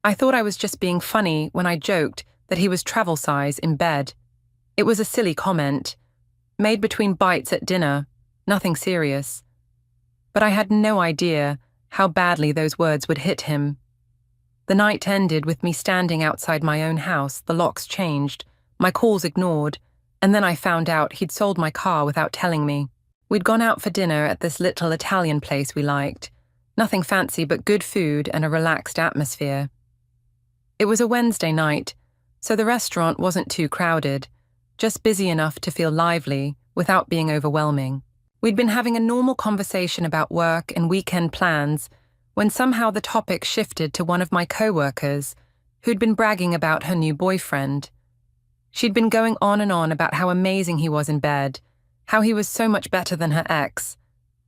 I thought I was just being funny when I joked that he was travel size in bed. It was a silly comment, made between bites at dinner, nothing serious. But I had no idea how badly those words would hit him. The night ended with me standing outside my own house, the locks changed, my calls ignored, and then I found out he'd sold my car without telling me. We'd gone out for dinner at this little Italian place we liked. Nothing fancy but good food and a relaxed atmosphere. It was a Wednesday night, so the restaurant wasn't too crowded, just busy enough to feel lively without being overwhelming. We'd been having a normal conversation about work and weekend plans when somehow the topic shifted to one of my co-workers who'd been bragging about her new boyfriend. She'd been going on and on about how amazing he was in bed, how he was so much better than her ex,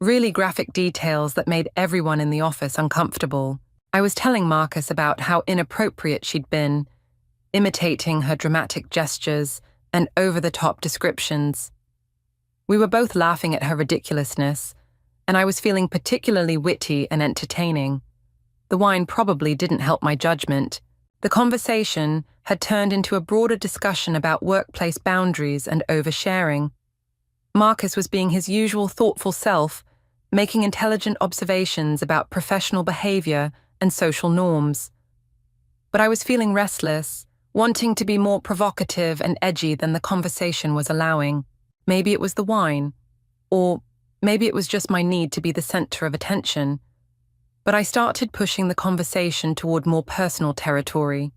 really graphic details that made everyone in the office uncomfortable. I was telling Marcus about how inappropriate she'd been, imitating her dramatic gestures and over-the-top descriptions. We were both laughing at her ridiculousness, and I was feeling particularly witty and entertaining. The wine probably didn't help my judgment. The conversation had turned into a broader discussion about workplace boundaries and oversharing. Marcus was being his usual thoughtful self, making intelligent observations about professional behavior and social norms. But I was feeling restless, wanting to be more provocative and edgy than the conversation was allowing. Maybe it was the wine, or maybe it was just my need to be the center of attention. But I started pushing the conversation toward more personal territory.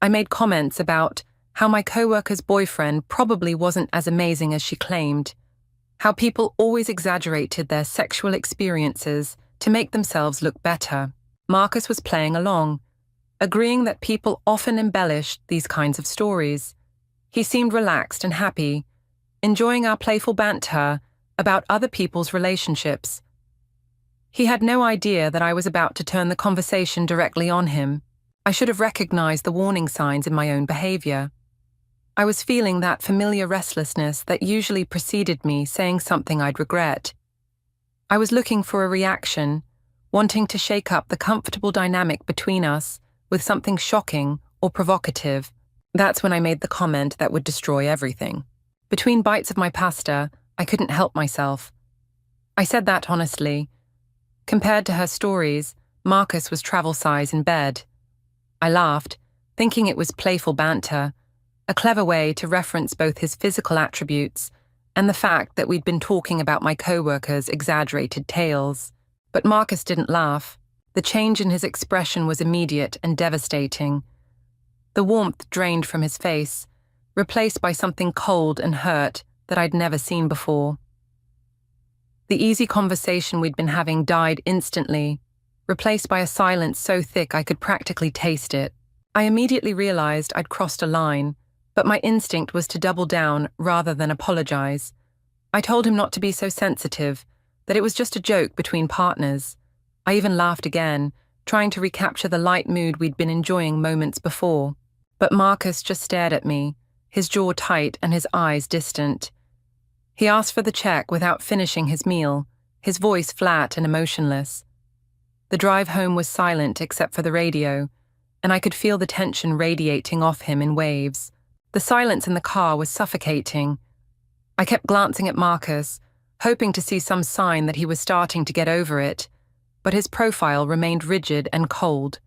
I made comments about how my coworker's boyfriend probably wasn't as amazing as she claimed, how people always exaggerated their sexual experiences to make themselves look better. Marcus was playing along, agreeing that people often embellished these kinds of stories. He seemed relaxed and happy, enjoying our playful banter about other people's relationships. He had no idea that I was about to turn the conversation directly on him. I should have recognized the warning signs in my own behavior. I was feeling that familiar restlessness that usually preceded me saying something I'd regret. I was looking for a reaction, wanting to shake up the comfortable dynamic between us with something shocking or provocative. That's when I made the comment that would destroy everything. Between bites of my pasta, I couldn't help myself. I said that honestly. Compared to her stories, Marcus was travel size in bed. I laughed, thinking it was playful banter, a clever way to reference both his physical attributes and the fact that we'd been talking about my co-worker's exaggerated tales. But Marcus didn't laugh. The change in his expression was immediate and devastating. The warmth drained from his face, replaced by something cold and hurt that I'd never seen before. The easy conversation we'd been having died instantly, replaced by a silence so thick I could practically taste it. I immediately realized I'd crossed a line, but my instinct was to double down rather than apologize. I told him not to be so sensitive, that it was just a joke between partners. I even laughed again, trying to recapture the light mood we'd been enjoying moments before. But Marcus just stared at me, his jaw tight and his eyes distant. He asked for the check without finishing his meal, his voice flat and emotionless. The drive home was silent except for the radio, and I could feel the tension radiating off him in waves. The silence in the car was suffocating. I kept glancing at Marcus, hoping to see some sign that he was starting to get over it, but his profile remained rigid and cold.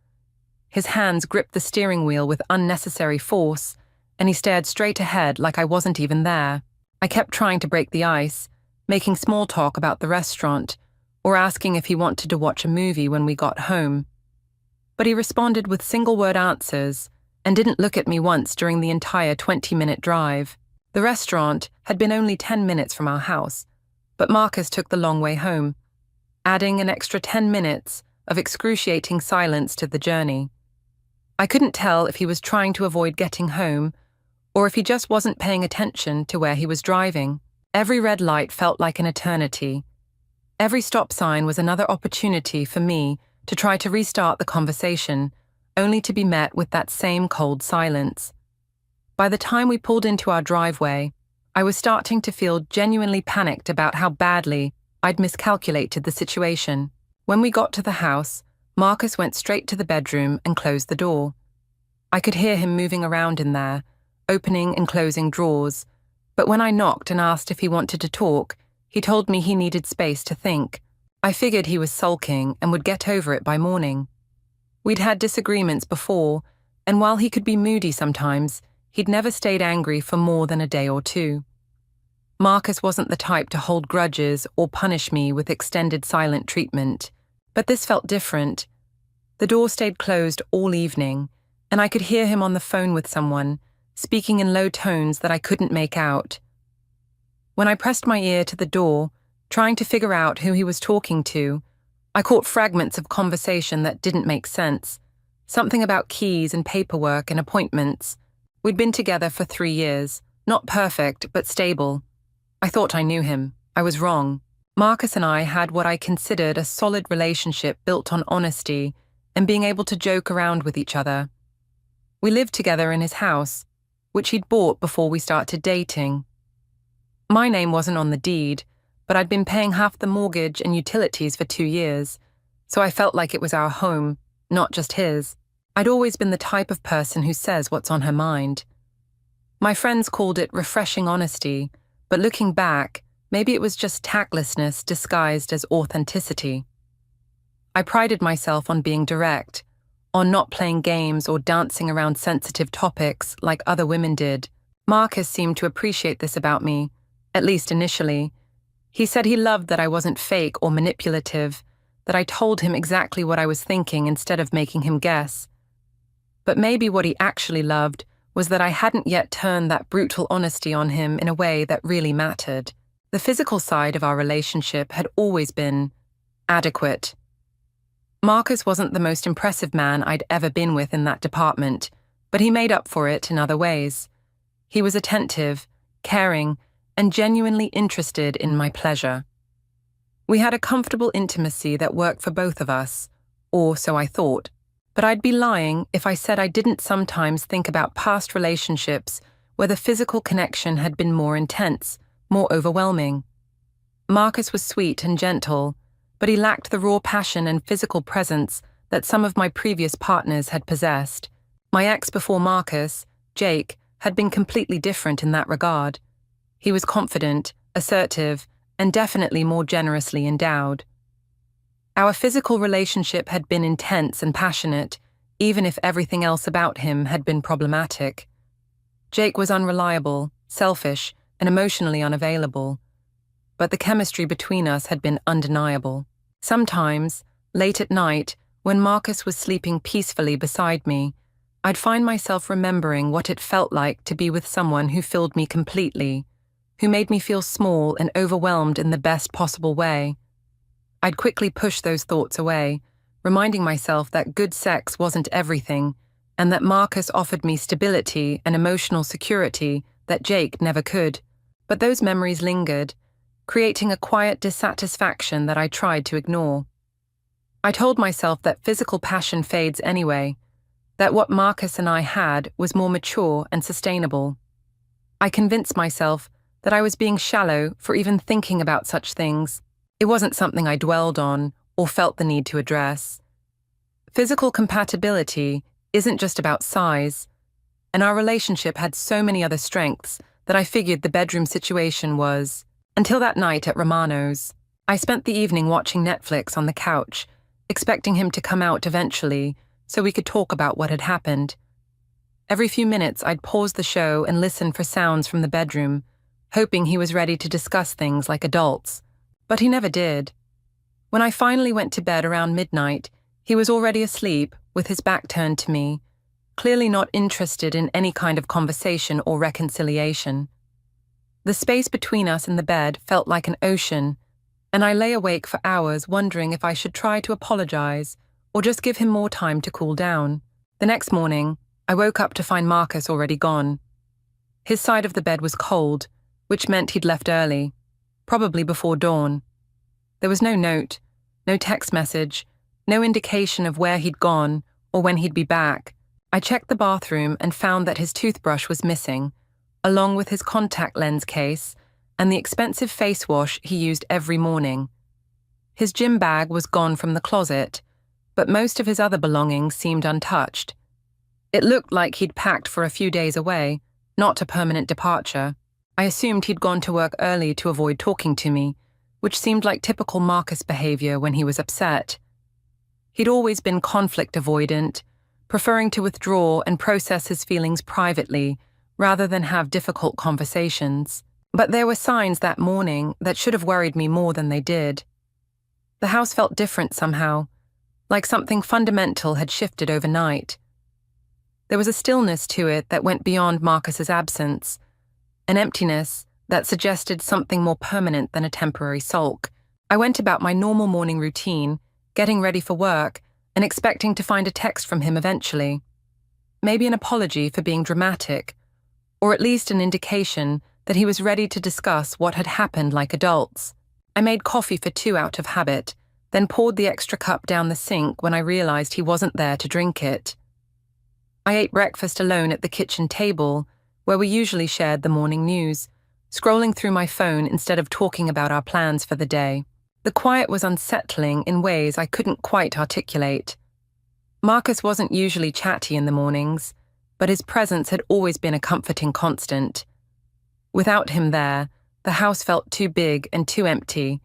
His hands gripped the steering wheel with unnecessary force, and he stared straight ahead like I wasn't even there. I kept trying to break the ice, making small talk about the restaurant, or asking if he wanted to watch a movie when we got home. But he responded with single-word answers and didn't look at me once during the entire 20-minute drive. The restaurant had been only 10 minutes from our house, but Marcus took the long way home, adding an extra 10 minutes of excruciating silence to the journey. I couldn't tell if he was trying to avoid getting home or if he just wasn't paying attention to where he was driving. Every red light felt like an eternity. Every stop sign was another opportunity for me to try to restart the conversation, only to be met with that same cold silence. By the time we pulled into our driveway, I was starting to feel genuinely panicked about how badly I'd miscalculated the situation. When we got to the house, Marcus went straight to the bedroom and closed the door. I could hear him moving around in there, opening and closing drawers, but when I knocked and asked if he wanted to talk, he told me he needed space to think. I figured he was sulking and would get over it by morning. We'd had disagreements before, and while he could be moody sometimes, he'd never stayed angry for more than a day or two. Marcus wasn't the type to hold grudges or punish me with extended silent treatment, but this felt different. The door stayed closed all evening, and I could hear him on the phone with someone, speaking in low tones that I couldn't make out. When I pressed my ear to the door, trying to figure out who he was talking to, I caught fragments of conversation that didn't make sense. Something about keys and paperwork and appointments. We'd been together for 3 years, not perfect, but stable. I thought I knew him. I was wrong. Marcus and I had what I considered a solid relationship built on honesty and being able to joke around with each other. We lived together in his house, which he'd bought before we started dating. My name wasn't on the deed, but I'd been paying half the mortgage and utilities for 2 years, so I felt like it was our home, not just his. I'd always been the type of person who says what's on her mind. My friends called it refreshing honesty, but looking back, maybe it was just tactlessness disguised as authenticity. I prided myself on being direct, on not playing games or dancing around sensitive topics like other women did. Marcus seemed to appreciate this about me, at least initially. He said he loved that I wasn't fake or manipulative, that I told him exactly what I was thinking instead of making him guess. But maybe what he actually loved was that I hadn't yet turned that brutal honesty on him in a way that really mattered. The physical side of our relationship had always been adequate. Marcus wasn't the most impressive man I'd ever been with in that department, but he made up for it in other ways. He was attentive, caring, and genuinely interested in my pleasure. We had a comfortable intimacy that worked for both of us, or so I thought. But I'd be lying if I said I didn't sometimes think about past relationships where the physical connection had been more intense, more overwhelming. Marcus was sweet and gentle, but he lacked the raw passion and physical presence that some of my previous partners had possessed. My ex before Marcus, Jake, had been completely different in that regard. He was confident, assertive, and definitely more generously endowed. Our physical relationship had been intense and passionate, even if everything else about him had been problematic. Jake was unreliable, selfish, and emotionally unavailable, but the chemistry between us had been undeniable. Sometimes, late at night, when Marcus was sleeping peacefully beside me, I'd find myself remembering what it felt like to be with someone who filled me completely, who made me feel small and overwhelmed in the best possible way. I'd quickly push those thoughts away, reminding myself that good sex wasn't everything, and that Marcus offered me stability and emotional security that Jake never could. But those memories lingered, creating a quiet dissatisfaction that I tried to ignore. I told myself that physical passion fades anyway, that what Marcus and I had was more mature and sustainable. I convinced myself that I was being shallow for even thinking about such things. It wasn't something I dwelled on or felt the need to address. Physical compatibility isn't just about size, and our relationship had so many other strengths that I figured the bedroom situation was. Until that night at Romano's, I spent the evening watching Netflix on the couch, expecting him to come out eventually so we could talk about what had happened. Every few minutes I'd pause the show and listen for sounds from the bedroom, hoping he was ready to discuss things like adults. But he never did. When I finally went to bed around midnight, he was already asleep, with his back turned to me, clearly not interested in any kind of conversation or reconciliation. The space between us in the bed felt like an ocean, and I lay awake for hours wondering if I should try to apologize or just give him more time to cool down. The next morning, I woke up to find Marcus already gone. His side of the bed was cold, which meant he'd left early, probably before dawn. There was no note, no text message, no indication of where he'd gone or when he'd be back. I checked the bathroom and found that his toothbrush was missing, along with his contact lens case and the expensive face wash he used every morning. His gym bag was gone from the closet, but most of his other belongings seemed untouched. It looked like he'd packed for a few days away, not a permanent departure. I assumed he'd gone to work early to avoid talking to me, which seemed like typical Marcus behavior when he was upset. He'd always been conflict avoidant, preferring to withdraw and process his feelings privately rather than have difficult conversations. But there were signs that morning that should have worried me more than they did. The house felt different somehow, like something fundamental had shifted overnight. There was a stillness to it that went beyond Marcus's absence, an emptiness that suggested something more permanent than a temporary sulk. I went about my normal morning routine, getting ready for work and expecting to find a text from him eventually. Maybe an apology for being dramatic, or at least an indication that he was ready to discuss what had happened like adults. I made coffee for 2 out of habit, then poured the extra cup down the sink when I realized he wasn't there to drink it. I ate breakfast alone at the kitchen table, where we usually shared the morning news, scrolling through my phone instead of talking about our plans for the day. The quiet was unsettling in ways I couldn't quite articulate. Marcus wasn't usually chatty in the mornings, but his presence had always been a comforting constant. Without him there, the house felt too big and too empty,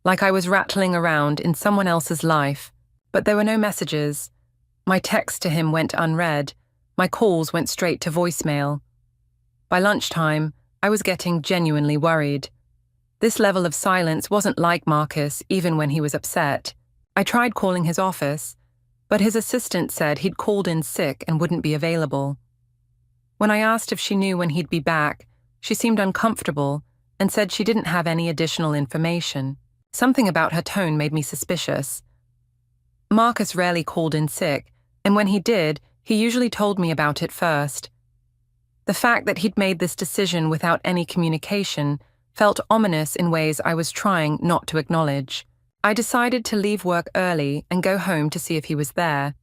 like I was rattling around in someone else's life. But there were no messages. My texts to him went unread. My calls went straight to voicemail. By lunchtime, I was getting genuinely worried. This level of silence wasn't like Marcus, even when he was upset. I tried calling his office, but his assistant said he'd called in sick and wouldn't be available. When I asked if she knew when he'd be back, she seemed uncomfortable and said she didn't have any additional information. Something about her tone made me suspicious. Marcus rarely called in sick, and when he did, he usually told me about it first. The fact that he'd made this decision without any communication felt ominous in ways I was trying not to acknowledge. I decided to leave work early and go home to see if he was there,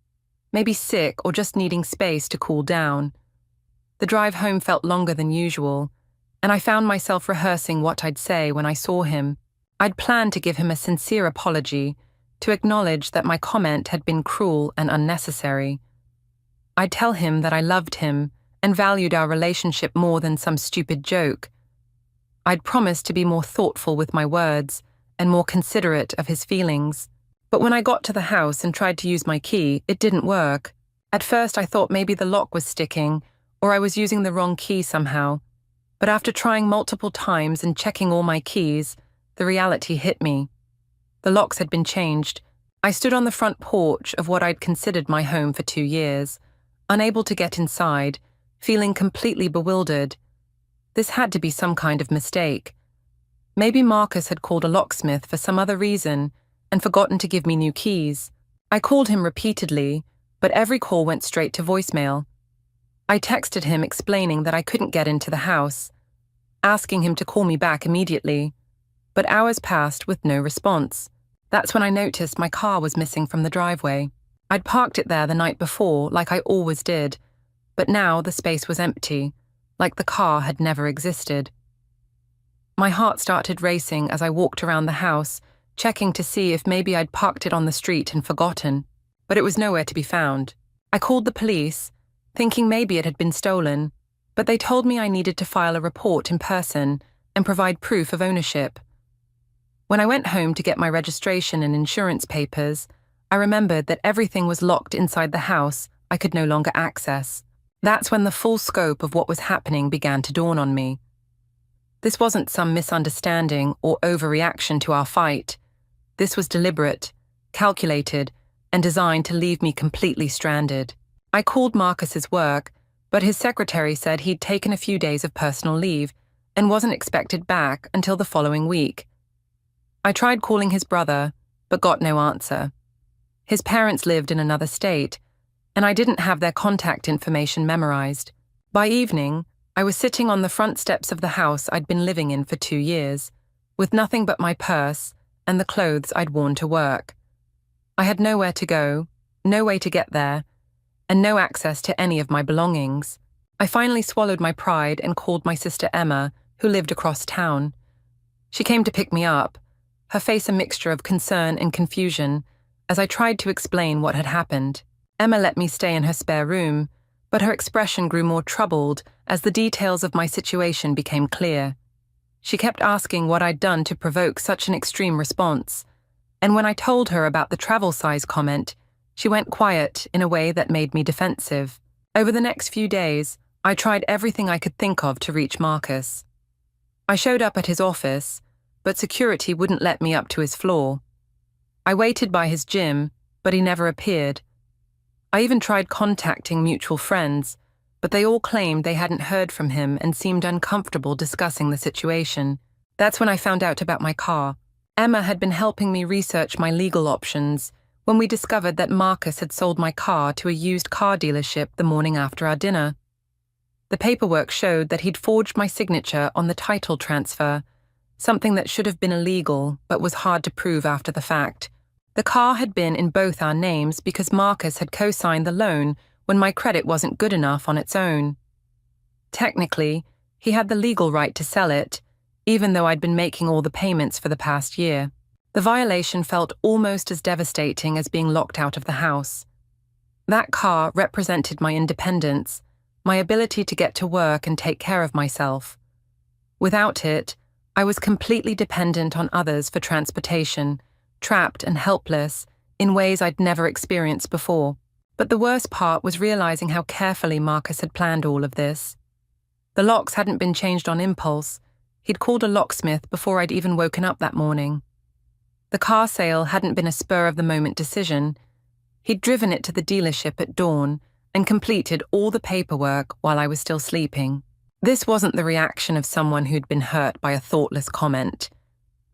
maybe sick or just needing space to cool down. The drive home felt longer than usual, and I found myself rehearsing what I'd say when I saw him. I'd planned to give him a sincere apology, to acknowledge that my comment had been cruel and unnecessary. I'd tell him that I loved him and valued our relationship more than some stupid joke. I'd promised to be more thoughtful with my words and more considerate of his feelings. But when I got to the house and tried to use my key, it didn't work. At first I thought maybe the lock was sticking, or I was using the wrong key somehow. But after trying multiple times and checking all my keys, the reality hit me. The locks had been changed. I stood on the front porch of what I'd considered my home for 2 years, unable to get inside, feeling completely bewildered. This had to be some kind of mistake. Maybe Marcus had called a locksmith for some other reason and forgotten to give me new keys. I called him repeatedly, but every call went straight to voicemail. I texted him explaining that I couldn't get into the house, asking him to call me back immediately, but hours passed with no response. That's when I noticed my car was missing from the driveway. I'd parked it there the night before, like I always did, but now the space was empty, like the car had never existed. My heart started racing as I walked around the house, checking to see if maybe I'd parked it on the street and forgotten, but it was nowhere to be found. I called the police, thinking maybe it had been stolen, but they told me I needed to file a report in person and provide proof of ownership. When I went home to get my registration and insurance papers, I remembered that everything was locked inside the house I could no longer access. That's when the full scope of what was happening began to dawn on me. This wasn't some misunderstanding or overreaction to our fight. This was deliberate, calculated, and designed to leave me completely stranded. I called Marcus's work, but his secretary said he'd taken a few days of personal leave and wasn't expected back until the following week. I tried calling his brother, but got no answer. His parents lived in another state, and I didn't have their contact information memorized. By evening, I was sitting on the front steps of the house I'd been living in for 2 years, with nothing but my purse and the clothes I'd worn to work. I had nowhere to go, no way to get there, and no access to any of my belongings. I finally swallowed my pride and called my sister Emma, who lived across town. She came to pick me up, her face a mixture of concern and confusion, as I tried to explain what had happened. Emma let me stay in her spare room, but her expression grew more troubled as the details of my situation became clear. She kept asking what I'd done to provoke such an extreme response, and when I told her about the travel size comment, she went quiet in a way that made me defensive. Over the next few days, I tried everything I could think of to reach Marcus. I showed up at his office, but security wouldn't let me up to his floor. I waited by his gym, but he never appeared. I even tried contacting mutual friends, but they all claimed they hadn't heard from him and seemed uncomfortable discussing the situation. That's when I found out about my car. Emma had been helping me research my legal options when we discovered that Marcus had sold my car to a used car dealership the morning after our dinner. The paperwork showed that he'd forged my signature on the title transfer, something that should have been illegal but was hard to prove after the fact. The car had been in both our names because Marcus had co-signed the loan when my credit wasn't good enough on its own. Technically, he had the legal right to sell it, even though I'd been making all the payments for the past year. The violation felt almost as devastating as being locked out of the house. That car represented my independence, my ability to get to work and take care of myself. Without it, I was completely dependent on others for transportation, trapped and helpless in ways I'd never experienced before. But the worst part was realizing how carefully Marcus had planned all of this. The locks hadn't been changed on impulse. He'd called a locksmith before I'd even woken up that morning. The car sale hadn't been a spur-of-the-moment decision. He'd driven it to the dealership at dawn and completed all the paperwork while I was still sleeping. This wasn't the reaction of someone who'd been hurt by a thoughtless comment.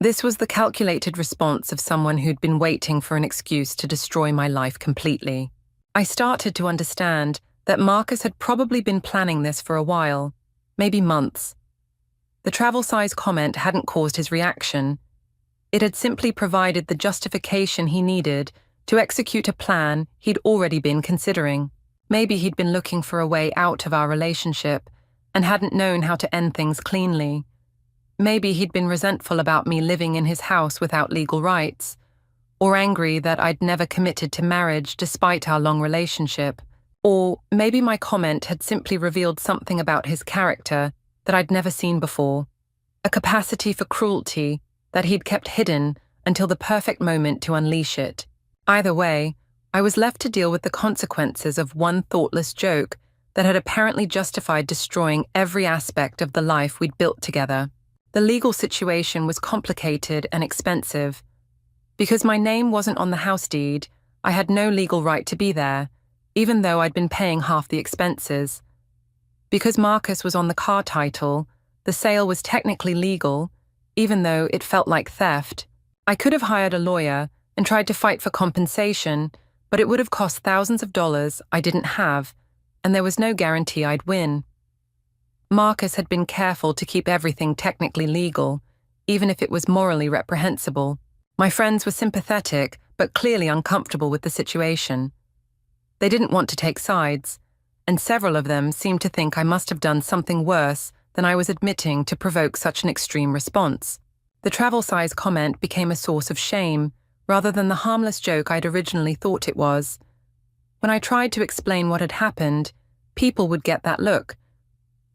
This was the calculated response of someone who'd been waiting for an excuse to destroy my life completely. I started to understand that Marcus had probably been planning this for a while, maybe months. The travel size comment hadn't caused his reaction. It had simply provided the justification he needed to execute a plan he'd already been considering. Maybe he'd been looking for a way out of our relationship and hadn't known how to end things cleanly. Maybe he'd been resentful about me living in his house without legal rights, or angry that I'd never committed to marriage despite our long relationship. Or maybe my comment had simply revealed something about his character that I'd never seen before, a capacity for cruelty that he'd kept hidden until the perfect moment to unleash it. Either way, I was left to deal with the consequences of one thoughtless joke that had apparently justified destroying every aspect of the life we'd built together. The legal situation was complicated and expensive. Because my name wasn't on the house deed, I had no legal right to be there, even though I'd been paying half the expenses. Because Marcus was on the car title, the sale was technically legal, even though it felt like theft. I could have hired a lawyer and tried to fight for compensation, but it would have cost thousands of dollars I didn't have, and there was no guarantee I'd win. Marcus had been careful to keep everything technically legal, even if it was morally reprehensible. My friends were sympathetic, but clearly uncomfortable with the situation. They didn't want to take sides, and several of them seemed to think I must have done something worse than I was admitting to provoke such an extreme response. The travel size comment became a source of shame, rather than the harmless joke I'd originally thought it was. When I tried to explain what had happened, people would get that look.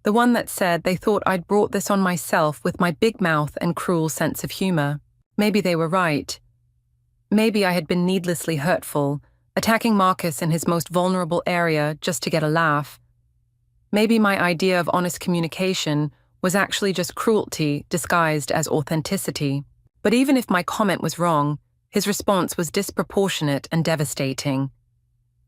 The one that said they thought I'd brought this on myself with my big mouth and cruel sense of humor. Maybe they were right. Maybe I had been needlessly hurtful, attacking Marcus in his most vulnerable area just to get a laugh. Maybe my idea of honest communication was actually just cruelty disguised as authenticity. But even if my comment was wrong, his response was disproportionate and devastating.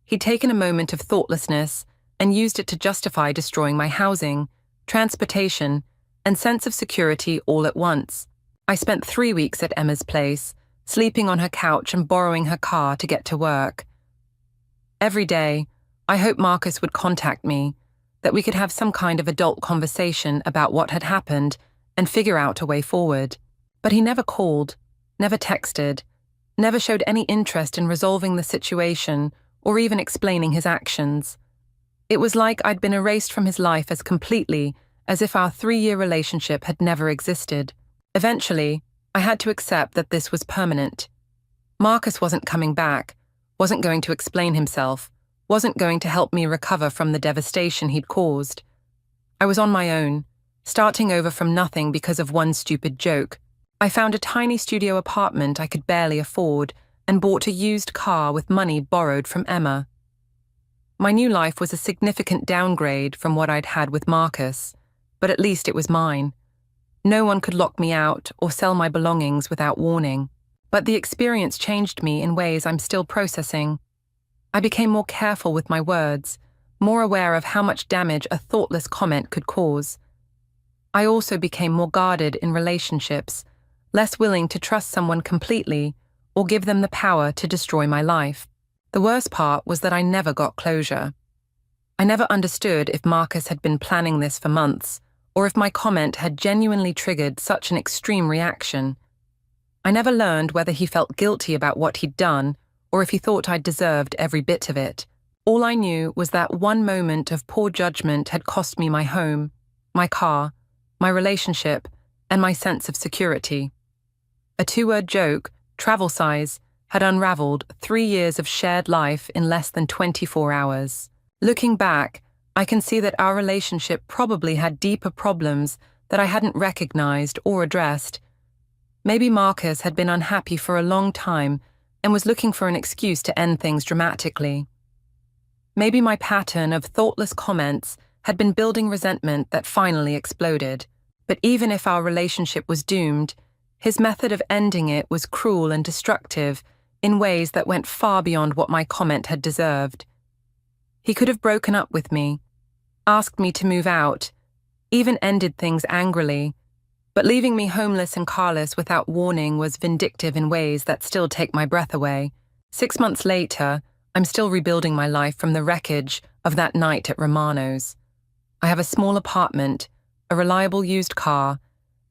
He'd taken a moment of thoughtlessness and used it to justify destroying my housing, transportation, and sense of security all at once. I spent 3 weeks at Emma's place, sleeping on her couch and borrowing her car to get to work. Every day, I hoped Marcus would contact me, that we could have some kind of adult conversation about what had happened and figure out a way forward. But he never called, never texted, never showed any interest in resolving the situation or even explaining his actions. It was like I'd been erased from his life as completely as if our 3-year relationship had never existed. Eventually, I had to accept that this was permanent. Marcus wasn't coming back, wasn't going to explain himself, wasn't going to help me recover from the devastation he'd caused. I was on my own, starting over from nothing because of one stupid joke. I found a tiny studio apartment I could barely afford and bought a used car with money borrowed from Emma. My new life was a significant downgrade from what I'd had with Marcus, but at least it was mine. No one could lock me out or sell my belongings without warning. But the experience changed me in ways I'm still processing. I became more careful with my words, more aware of how much damage a thoughtless comment could cause. I also became more guarded in relationships, less willing to trust someone completely or give them the power to destroy my life. The worst part was that I never got closure. I never understood if Marcus had been planning this for months, or if my comment had genuinely triggered such an extreme reaction. I never learned whether he felt guilty about what he'd done, or if he thought I'd deserved every bit of it. All I knew was that one moment of poor judgment had cost me my home, my car, my relationship, and my sense of security. A two-word joke, travel size, had unraveled 3 years of shared life in less than 24 hours. Looking back, I can see that our relationship probably had deeper problems that I hadn't recognized or addressed. Maybe Marcus had been unhappy for a long time and was looking for an excuse to end things dramatically. Maybe my pattern of thoughtless comments had been building resentment that finally exploded. But even if our relationship was doomed, his method of ending it was cruel and destructive in ways that went far beyond what my comment had deserved. He could have broken up with me, asked me to move out, even ended things angrily, but leaving me homeless and carless without warning was vindictive in ways that still take my breath away. 6 months later, I'm still rebuilding my life from the wreckage of that night at Romano's. I have a small apartment, a reliable used car,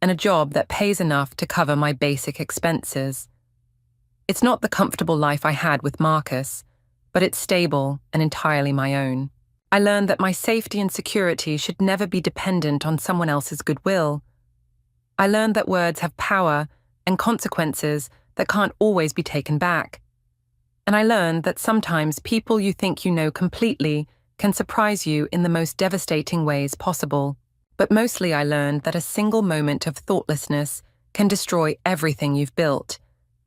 and a job that pays enough to cover my basic expenses. It's not the comfortable life I had with Marcus, but it's stable and entirely my own. I learned that my safety and security should never be dependent on someone else's goodwill. I learned that words have power and consequences that can't always be taken back. And I learned that sometimes people you think you know completely can surprise you in the most devastating ways possible. But mostly I learned that a single moment of thoughtlessness can destroy everything you've built,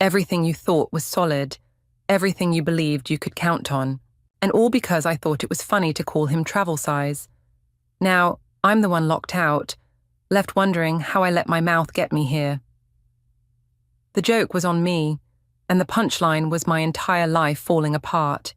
everything you thought was solid, everything you believed you could count on. And all because I thought it was funny to call him travel size. Now, I'm the one locked out, left wondering how I let my mouth get me here. The joke was on me, and the punchline was my entire life falling apart.